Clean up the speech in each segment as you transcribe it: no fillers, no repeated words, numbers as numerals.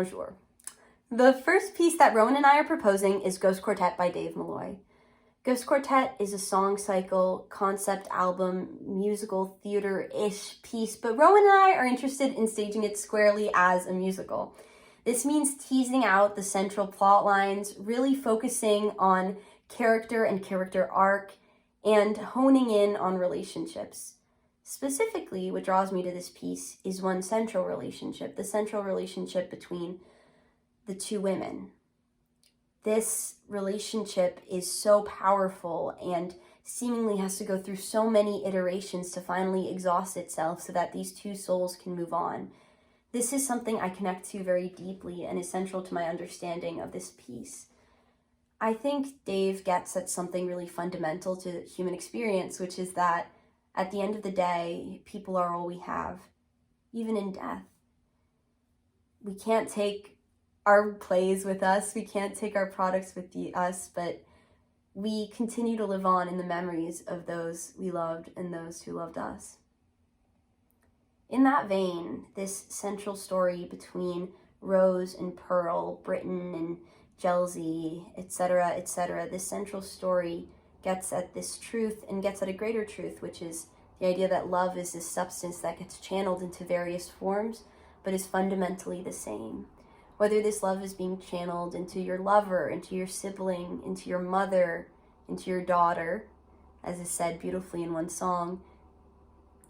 Bonjour. The first piece that Rowan and I are proposing is Ghost Quartet by Dave Malloy. Ghost Quartet is a song cycle, concept album, musical theater-ish piece, but Rowan and I are interested in staging it squarely as a musical. This means teasing out the central plot lines, really focusing on character and character arc, and honing in on relationships. Specifically, what draws me to this piece is one central relationship, the central relationship between the two women. This relationship is so powerful and seemingly has to go through so many iterations to finally exhaust itself so that these two souls can move on. This is something I connect to very deeply and is central to my understanding of this piece. I think Dave gets at something really fundamental to human experience, which is that at the end of the day, people are all we have, even in death. We can't take our plays with us, we can't take our products with us, but we continue to live on in the memories of those we loved and those who loved us. In that vein, this central story between Rose and Pearl, Britain and Jealousy, etc., this central story gets at this truth and gets at a greater truth, which is the idea that love is this substance that gets channeled into various forms, but is fundamentally the same. Whether this love is being channeled into your lover, into your sibling, into your mother, into your daughter, as is said beautifully in one song,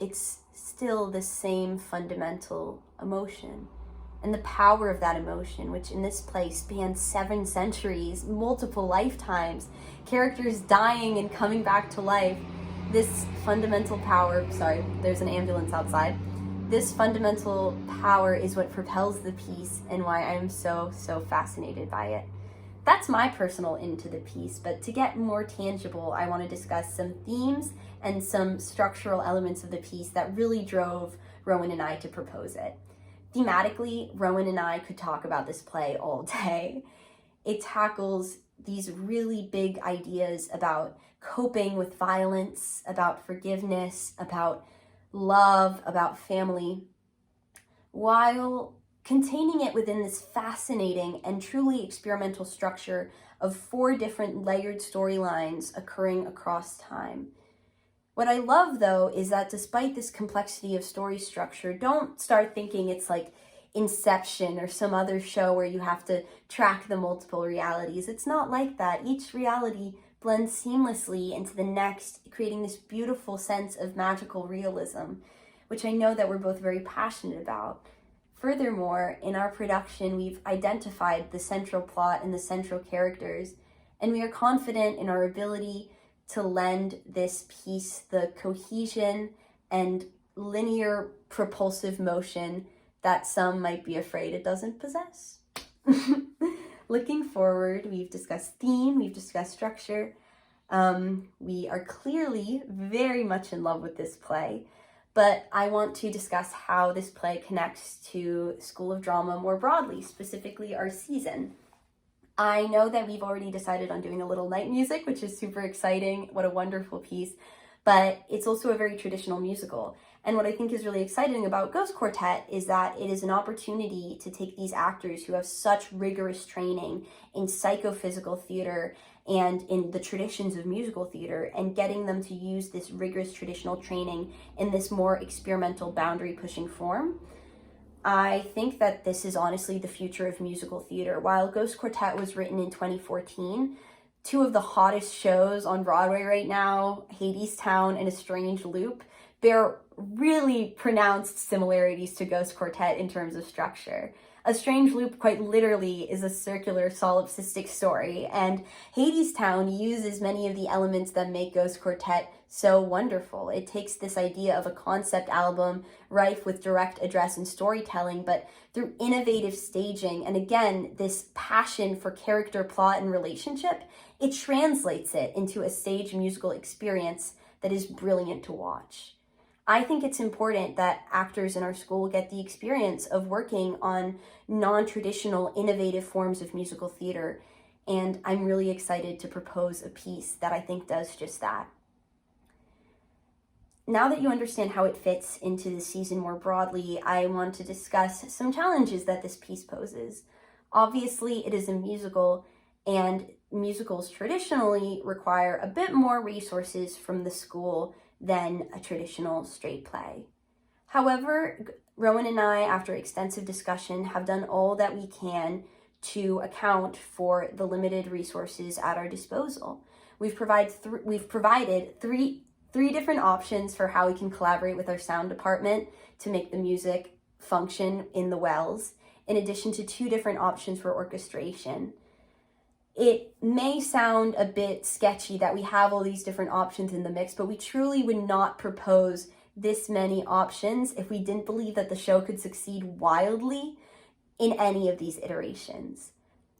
it's still the same fundamental emotion. And the power of that emotion, which in this play spans 7 centuries, multiple lifetimes, characters dying and coming back to life, this fundamental power, sorry, there's an ambulance outside. This fundamental power is what propels the piece and why I am so fascinated by it. That's my personal into the piece, but to get more tangible, I want to discuss some themes and some structural elements of the piece that really drove Rowan and I to propose it. Thematically, Rowan and I could talk about this play all day. It tackles these really big ideas about coping with violence, about forgiveness, about love, about family, while containing it within this fascinating and truly experimental structure of 4 different layered storylines occurring across time. What I love, though, is that despite this complexity of story structure, don't start thinking it's like Inception or some other show where you have to track the multiple realities. It's not like that. Each reality blends seamlessly into the next, creating this beautiful sense of magical realism, which I know that we're both very passionate about. Furthermore, in our production, we've identified the central plot and the central characters, and we are confident in our ability to lend this piece the cohesion and linear propulsive motion that some might be afraid it doesn't possess. Looking forward, we've discussed theme, we've discussed structure. We are clearly very much in love with this play, but I want to discuss how this play connects to School of Drama more broadly, specifically our season. I know that we've already decided on doing a little night music, which is super exciting. What a wonderful piece. But it's also a very traditional musical. And what I think is really exciting about Ghost Quartet is that it is an opportunity to take these actors who have such rigorous training in psychophysical theater and in the traditions of musical theater and getting them to use this rigorous traditional training in this more experimental boundary-pushing form. I think that this is honestly the future of musical theater. While Ghost Quartet was written in 2014, 2 of the hottest shows on Broadway right now, Hadestown and A Strange Loop, bear really pronounced similarities to Ghost Quartet in terms of structure. A Strange Loop quite literally is a circular solipsistic story, and Hadestown uses many of the elements that make Ghost Quartet so wonderful. It takes this idea of a concept album rife with direct address and storytelling, but through innovative staging, and again, this passion for character, plot, and relationship, it translates it into a stage musical experience that is brilliant to watch. I think it's important that actors in our school get the experience of working on non-traditional, innovative forms of musical theater, and I'm really excited to propose a piece that I think does just that. Now that you understand how it fits into the season more broadly, I want to discuss some challenges that this piece poses. Obviously, it is a musical, and musicals traditionally require a bit more resources from the school than a traditional straight play. However, Rowan and I, after extensive discussion, have done all that we can to account for the limited resources at our disposal. We've provided three different options for how we can collaborate with our sound department to make the music function in the wells, in addition to 2 different options for orchestration. It may sound a bit sketchy that we have all these different options in the mix, but we truly would not propose this many options if we didn't believe that the show could succeed wildly in any of these iterations.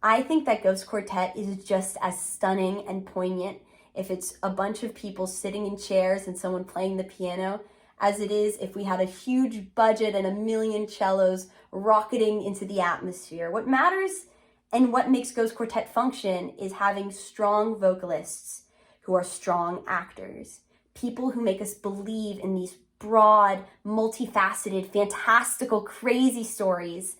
I think that Ghost Quartet is just as stunning and poignant if it's a bunch of people sitting in chairs and someone playing the piano, as it is if we had a huge budget and a million cellos rocketing into the atmosphere. What matters and what makes Ghost Quartet function is having strong vocalists who are strong actors, people who make us believe in these broad, multifaceted, fantastical, crazy stories,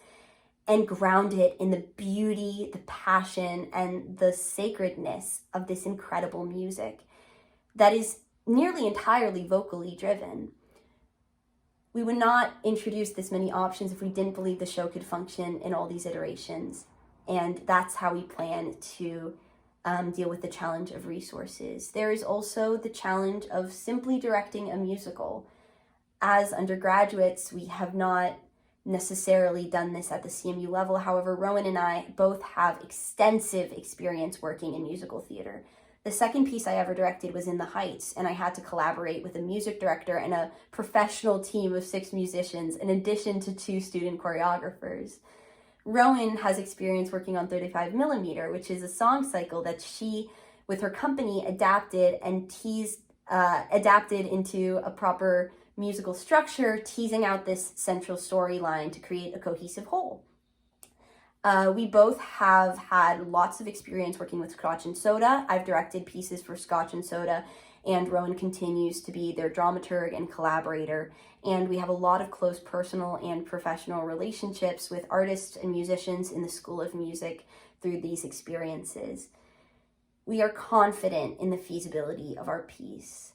and ground it in the beauty, the passion, and the sacredness of this incredible music that is nearly entirely vocally driven. We would not introduce this many options if we didn't believe the show could function in all these iterations, and that's how we plan to deal with the challenge of resources. There is also the challenge of simply directing a musical. As undergraduates, we have not necessarily done this at the CMU level. However, Rowan and I both have extensive experience working in musical theater. The second piece I ever directed was in the Heights, and I had to collaborate with a music director and a professional team of 6 musicians, in addition to 2 student choreographers. Rowan has experience working on 35mm, which is a song cycle that she, with her company, adapted into a proper musical structure, teasing out this central storyline to create a cohesive whole. We both have had lots of experience working with Scotch and Soda. I've directed pieces for Scotch and Soda, and Rowan continues to be their dramaturg and collaborator. And we have a lot of close personal and professional relationships with artists and musicians in the School of Music through these experiences. We are confident in the feasibility of our piece,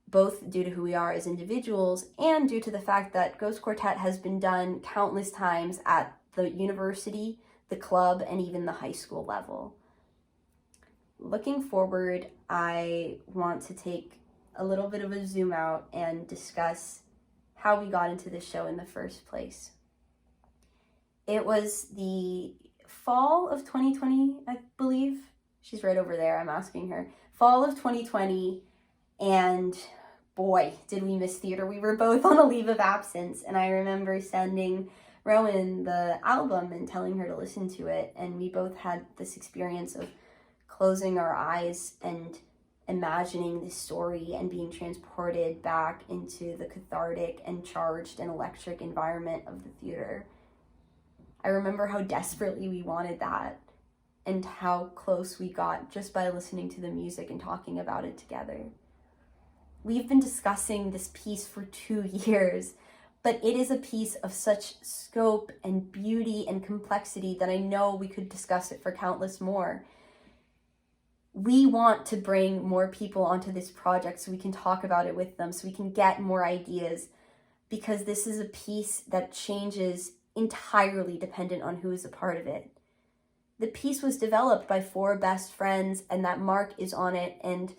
both due to who we are as individuals and due to the fact that Ghost Quartet has been done countless times at the university, the club, and even the high school level. Looking forward, I want to take a little bit of a zoom out and discuss how we got into this show in the first place. It was the fall of 2020, I believe. She's right over there, I'm asking her. Fall of 2020, and boy, did we miss theater. We were both on a leave of absence, and I remember sending Rowan the album and telling her to listen to it, and we both had this experience of closing our eyes and imagining this story and being transported back into the cathartic and charged and electric environment of the theater. I remember how desperately we wanted that and how close we got just by listening to the music and talking about it together. We've been discussing this piece for 2 years, but it is a piece of such scope and beauty and complexity that I know we could discuss it for countless more. We want to bring more people onto this project so we can talk about it with them, so we can get more ideas, because this is a piece that changes entirely dependent on who is a part of it. The piece was developed by 4 best friends, and that mark is on it, and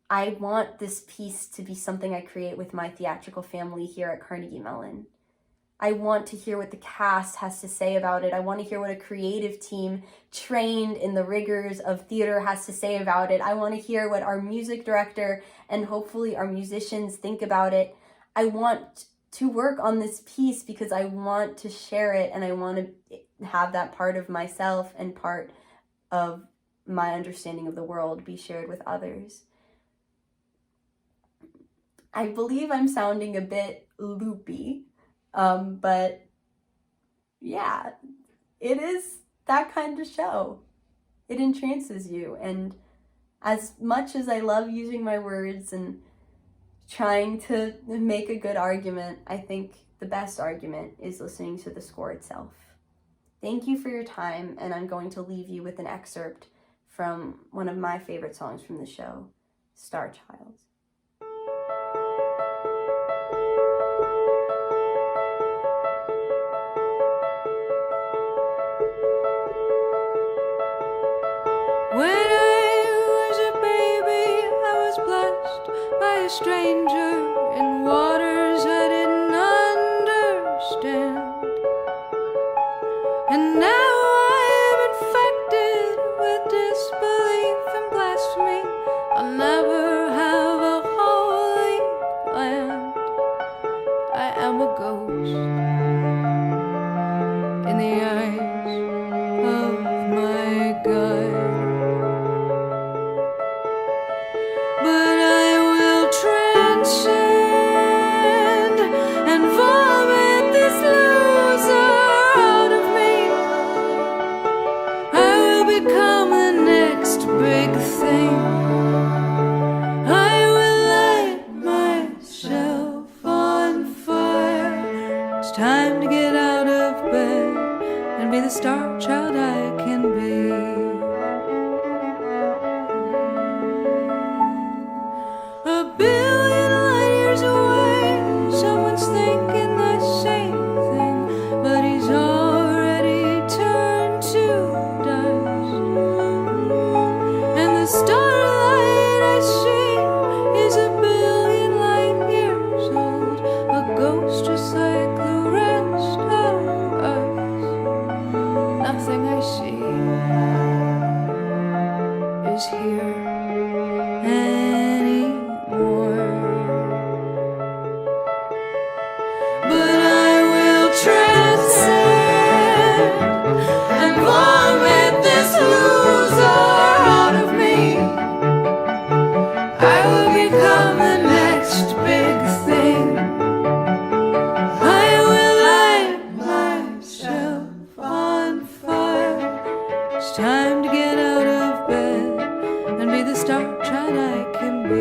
I want this piece to be something I create with my theatrical family here at Carnegie Mellon. I want to hear what the cast has to say about it. I want to hear what a creative team trained in the rigors of theater has to say about it. I want to hear what our music director and hopefully our musicians think about it. I want to work on this piece because I want to share it, and I want to have that part of myself and part of my understanding of the world be shared with others. I believe I'm sounding a bit loopy, but yeah, it is that kind of show. It entrances you, and as much as I love using my words and trying to make a good argument. I think the best argument is listening to the score itself. Thank you for your time, and I'm going to leave you with an excerpt from one of my favorite songs from the show, Star Child. When I was a baby, I was blessed by a stranger in waters I didn't understand. And now I'm infected with disbelief and blasphemy. I'll never have a holy land. I am a ghost in the eyes of my God. But I will transcend and vomit this loser out of me. I will become the next big thing. I will light myself on fire. It's time to get out of bed and be the star child I can be. A billion light years away, someone's thinking the same thing, but he's already turned to dust. And the starlight I see is a billion light years old, a ghost just like the rest of us. Nothing I see is here anymore. But I will transcend and vomit this loser out of me. I will become the next big thing. I will light myself on fire. It's time to get out of bed and be the star child I can be.